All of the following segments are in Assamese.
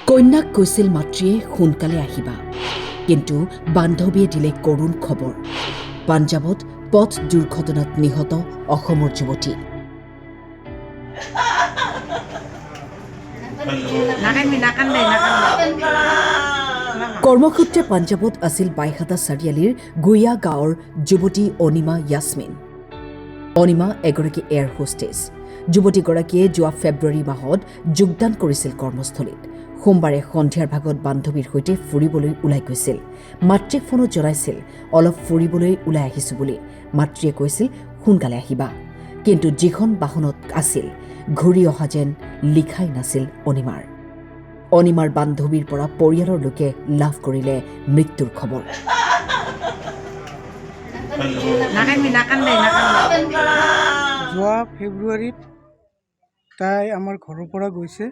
কন্যাক কৈছিল মাতৃয়ে সোনকালে আহিবা, কিন্তু বান্ধৱীয়ে দিলে কৰুণ খবৰ। পাঞ্জাৱত পথ দুৰ্ঘটনাত নিহত অসমৰ যুৱতী। কৰ্মসূত্ৰে পাঞ্জাৱত আছিল বাইহাটা চাৰিআলিৰ গুইয়া গাঁৱৰ যুৱতী অনিমা য়াছমিন। অনিমা এগৰাকী এয়াৰ হোষ্টেছ। যুৱতীগৰাকীয়ে যোৱা ফেব্ৰুৱাৰী মাহত যোগদান কৰিছিল কৰ্মস্থলীত। সোমবাৰে সন্ধিয়াৰ ভাগত বান্ধৱীৰ সৈতে ফুৰিবলৈ ওলাই গৈছিল। মাতৃক ফোনত জনাইছিল অলপ ফুৰিবলৈ ওলাই আহিছোঁ বুলি। মাতৃয়ে কৈছিল সোনকালে আহিবা, কিন্তু যিখন বাহনত আছিল ঘূৰি অহা যেন লিখাই নাছিল অনিমাৰ। অনিমাৰ বান্ধৱীৰ পৰা পৰিয়ালৰ লোকে লাভ কৰিলে মৃত্যুৰ খবৰ। যোৱা ফেব্ৰুৱাৰীত তাই আমাৰ ঘৰৰ পৰা গৈছে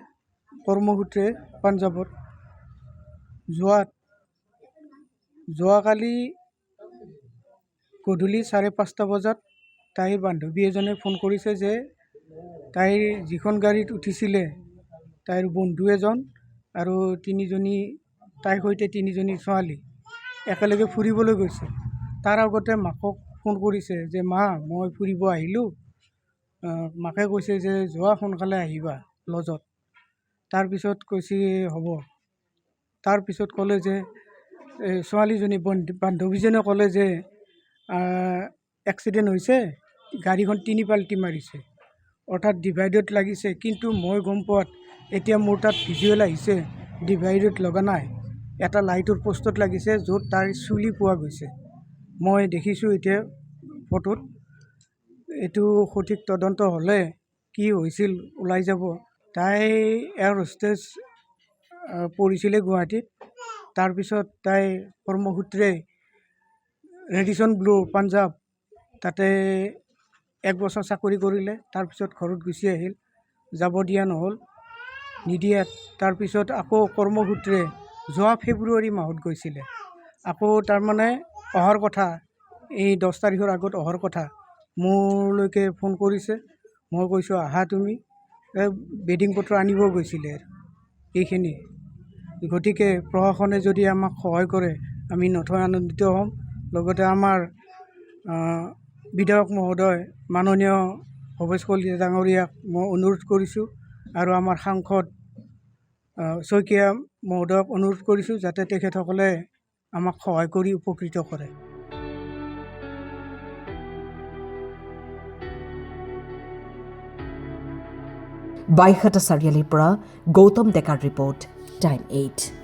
কৰ্মসূত্ৰে পাঞ্জাৱত। যোৱাকালি গধূলি 5:30 বজাত তাইৰ বান্ধৱী এজনে ফোন কৰিছে যে তাইৰ যিখন গাড়ীত উঠিছিলে তাইৰ বন্ধু এজন আৰু তাইৰ সৈতে তিনিজনী ছোৱালী একেলগে ফুৰিবলৈ গৈছে। তাৰ আগতে মাকক ফোন কৰিছে যে মা, মই ফুৰিব আহিলোঁ। মাকে কৈছে যে যোৱা সোনকালে আহিবা লজত। তাৰপিছত কৈছে হ'ব। তাৰপিছত ক'লে যে ছোৱালীজনী বান্ধৱীজনে ক'লে যে এক্সিডেণ্ট হৈছে, গাড়ীখন 3 পাল্টি মাৰিছে, অৰ্থাৎ ডিভাইডত লাগিছে। কিন্তু মই গম পোৱাত এতিয়া মোৰ তাত ভিজুৱেল আহিছে, ডিভাইডত লগা নাই, এটা লাইটৰ পোষ্টত লাগিছে য'ত তাইৰ চুলি পোৱা গৈছে। মই দেখিছোঁ এতিয়া ফটোত। এইটো সঠিক তদন্ত হ'লে কি হৈছিল ওলাই যাব। তাই এয়াৰ হোষ্টেছ পঢ়িছিলে গুৱাহাটীত। তাৰপিছত তাই কৰ্মসূত্ৰে ৰেডিচন ব্লু পাঞ্জাৱ তাতে 1 বছৰ চাকৰি কৰিলে। তাৰপিছত ঘৰত গুচি আহিল, যাব দিয়া নহ'ল, নিদিয়াত তাৰপিছত আকৌ কৰ্মসূত্ৰে যোৱা ফেব্ৰুৱাৰী মাহত গৈছিলে। আকৌ তাৰমানে অহাৰ কথা, এই 10 তাৰিখৰ আগত অহাৰ কথা। মোৰলৈকে ফোন কৰিছে, মই কৈছোঁ আহা তুমি। বেডিং পত্ৰ আনিব গৈছিলে এইখিনি। গতিকে প্ৰশাসনে যদি আমাক সহায় কৰে আমি নথৈ আনন্দিত হ'ম। লগতে আমাৰ বিধায়ক মহোদয় মাননীয় ভৱেশ কলিতা ডাঙৰীয়াক মই অনুৰোধ কৰিছোঁ আৰু আমাৰ সাংসদ শইকীয়া মহোদয়ক অনুৰোধ কৰিছোঁ যাতে তেখেতসকলে আমাক সহায় কৰি উপকৃত কৰে। বাইহাটা চাৰিআলিৰ পৰা গৌতম ডেকাৰ ৰিপৰ্ট, টাইম 8।